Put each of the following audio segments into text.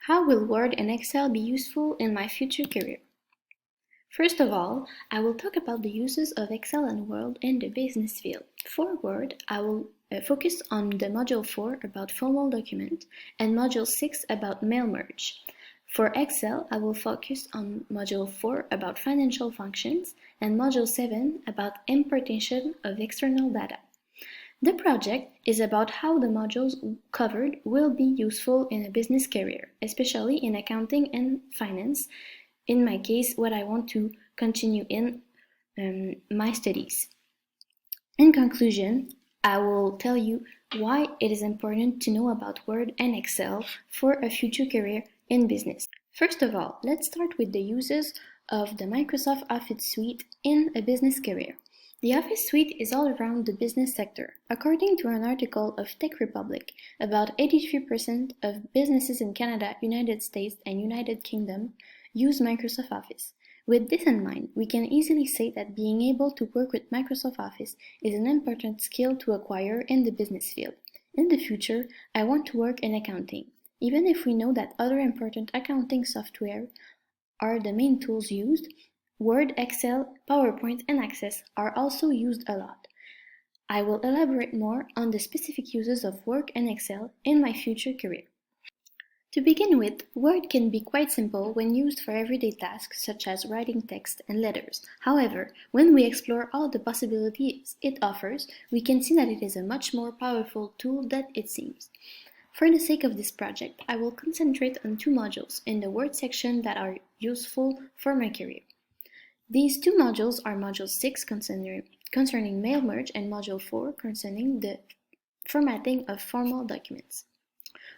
How will Word and Excel be useful in my future career? First of all, I will talk about the uses of Excel and Word in the business field. For Word, I will focus on the Module 4 about formal document and Module 6 about mail merge. For Excel, I will focus on Module 4 about financial functions and Module 7 about importation of external data. The project is about how the modules covered will be useful in a business career, especially in accounting and finance. In my case, what I want to continue in my studies. In conclusion, I will tell you why it is important to know about Word and Excel for a future career in business. First of all, let's start with the uses of the Microsoft Office suite in a business career. The Office suite is all around the business sector. According to an article of Tech Republic, about 83% of businesses in Canada, United States, and United Kingdom use Microsoft Office. With this in mind, we can easily say that being able to work with Microsoft Office is an important skill to acquire in the business field. In the future, I want to work in accounting. Even if we know that other important accounting software are the main tools used, Word, Excel, PowerPoint, and Access are also used a lot. I will elaborate more on the specific uses of Word and Excel in my future career. To begin with, Word can be quite simple when used for everyday tasks such as writing text and letters. However, when we explore all the possibilities it offers, we can see that it is a much more powerful tool than it seems. For the sake of this project, I will concentrate on two modules in the Word section that are useful for my career. These two modules are Module 6 concerning mail merge and Module 4 concerning the formatting of formal documents.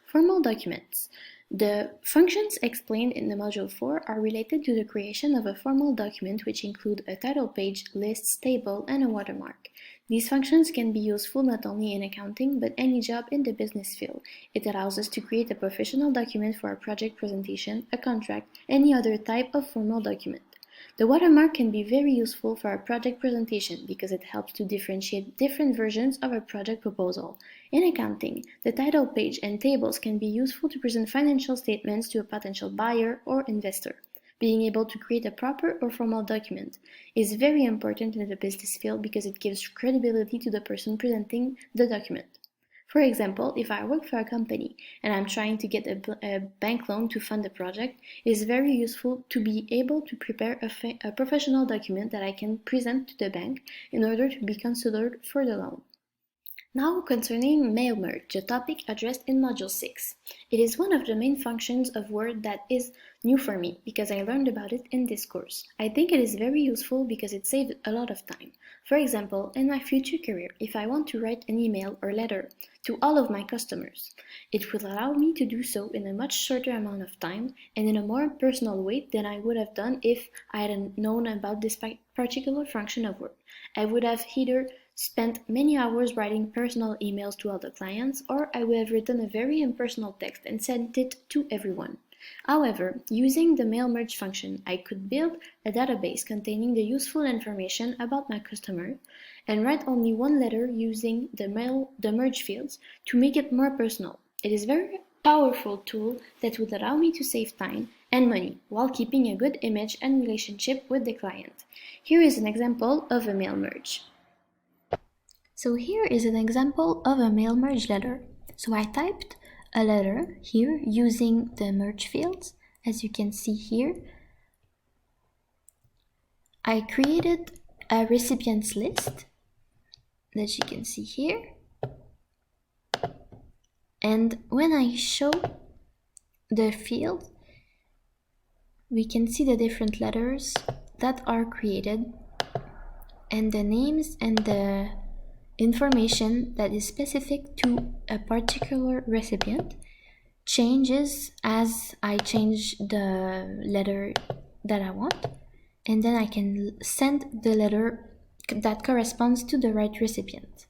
Formal documents. The functions explained in the Module 4 are related to the creation of a formal document which include a title page, lists, table, and a watermark. These functions can be useful not only in accounting but any job in the business field. It allows us to create a professional document for a project presentation, a contract, any other type of formal document. The watermark can be very useful for a project presentation because it helps to differentiate different versions of a project proposal. In accounting, the title page and tables can be useful to present financial statements to a potential buyer or investor. Being able to create a proper or formal document is very important in the business field because it gives credibility to the person presenting the document. For example, if I work for a company and I'm trying to get a bank loan to fund the project, it is very useful to be able to prepare a professional document that I can present to the bank in order to be considered for the loan. Now concerning mail merge, the topic addressed in Module 6. It is one of the main functions of Word that is new for me because I learned about it in this course. I think it is very useful because it saves a lot of time. For example, in my future career, if I want to write an email or letter to all of my customers, it will allow me to do so in a much shorter amount of time and in a more personal way than I would have done if I hadn't known about this particular function of Word. I would have either spent many hours writing personal emails to other clients, or I would have written a very impersonal text and sent it to everyone. However, using the mail merge function, I could build a database containing the useful information about my customer and write only one letter using the merge fields to make it more personal. It is a very powerful tool that would allow me to save time and money while keeping a good image and relationship with the client. Here is an example of a mail merge. So here is an example of a mail merge letter. So I typed a letter here using the merge fields. As you can see here, I created a recipients list that you can see here. And when I show the field, we can see the different letters that are created and the names and the information that is specific to a particular recipient changes as I change the letter that I want, and then I can send the letter that corresponds to the right recipient.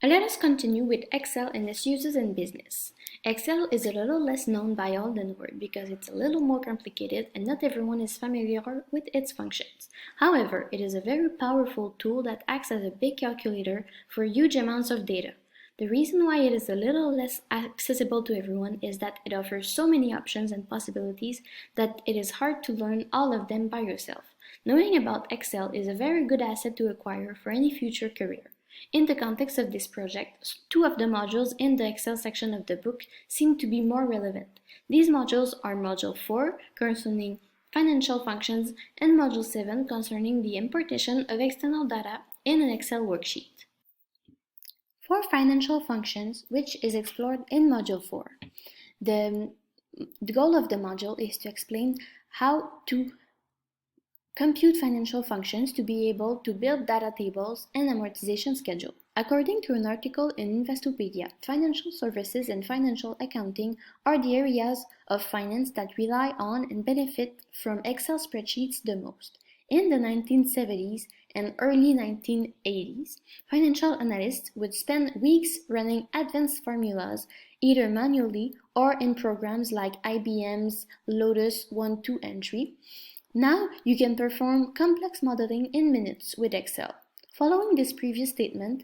Let us continue with Excel and its uses in business. Excel is a little less known by all than Word because it's a little more complicated and not everyone is familiar with its functions. However, it is a very powerful tool that acts as a big calculator for huge amounts of data. The reason why it is a little less accessible to everyone is that it offers so many options and possibilities that it is hard to learn all of them by yourself. Knowing about Excel is a very good asset to acquire for any future career. In the context of this project, two of the modules in the Excel section of the book seem to be more relevant. These modules are Module 4, concerning financial functions, and Module 7, concerning the importation of external data in an Excel worksheet. For financial functions, which is explored in Module 4, the goal of the module is to explain how to compute financial functions to be able to build data tables and amortization schedule. According to an article in Investopedia, financial services and financial accounting are the areas of finance that rely on and benefit from Excel spreadsheets the most. In the 1970s and early 1980s, financial analysts would spend weeks running advanced formulas either manually or in programs like IBM's Lotus 1-2 entry. Now you can perform complex modeling in minutes with Excel. Following this previous statement,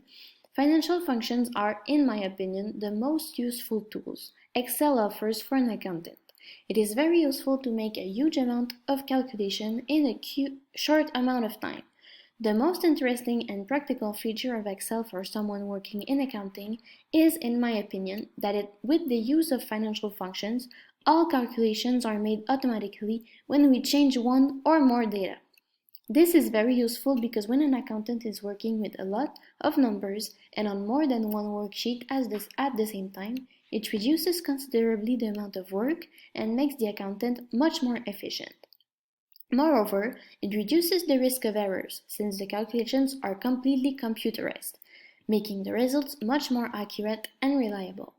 financial functions are, in my opinion, the most useful tools Excel offers for an accountant. It is very useful to make a huge amount of calculation in a short amount of time. The most interesting and practical feature of Excel for someone working in accounting is, in my opinion, that with the use of financial functions, all calculations are made automatically when we change one or more data. This is very useful because when an accountant is working with a lot of numbers and on more than one worksheet at the same time, it reduces considerably the amount of work and makes the accountant much more efficient. Moreover, it reduces the risk of errors since the calculations are completely computerized, making the results much more accurate and reliable.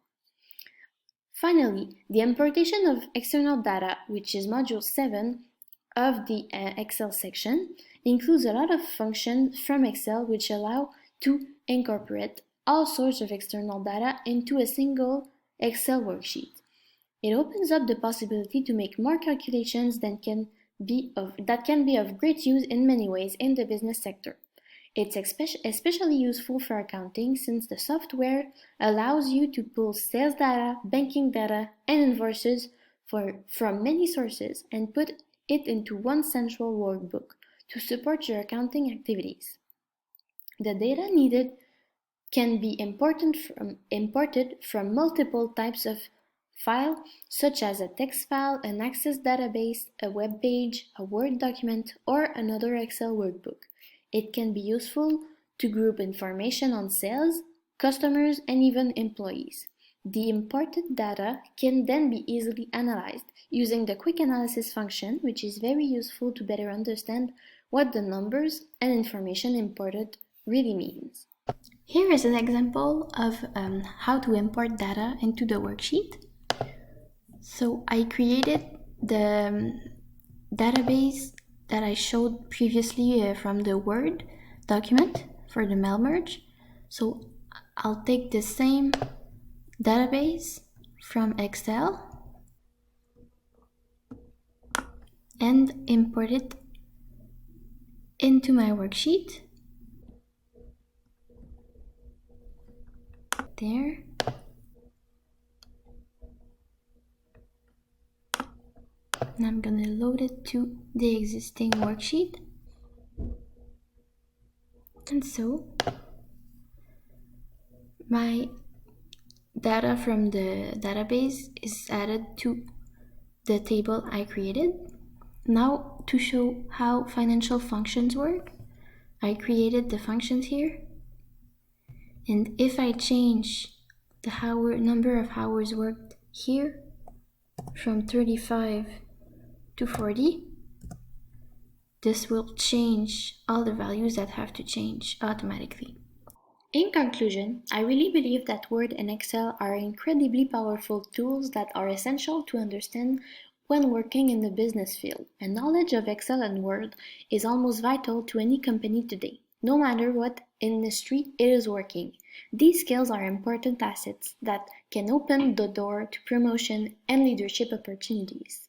Finally, the importation of external data, which is Module 7 of the Excel section, includes a lot of functions from Excel which allow to incorporate all sorts of external data into a single Excel worksheet. It opens up the possibility to make more calculations that can be of great use in many ways in the business sector. It's especially useful for accounting since the software allows you to pull sales data, banking data, and invoices from many sources and put it into one central workbook to support your accounting activities. The data needed can be imported from multiple types of file, such as a text file, an Access database, a web page, a Word document, or another Excel workbook. It can be useful to group information on sales, customers, and even employees. The imported data can then be easily analyzed using the quick analysis function, which is very useful to better understand what the numbers and information imported really means. Here is an example of how to import data into the worksheet. So I created the database that I showed previously from the Word document for the mail merge. So I'll take the same database from Excel and import it into my worksheet. There. And I'm gonna load it to the existing worksheet. And so my data from the database is added to the table I created. Now to show how financial functions work, I created the functions here. And if I change the number of hours worked here from 35 to 40, this will change all the values that have to change automatically. In conclusion, I really believe that Word and Excel are incredibly powerful tools that are essential to understand when working in the business field, and knowledge of Excel and Word is almost vital to any company today, no matter what industry it is working. These skills are important assets that can open the door to promotion and leadership opportunities.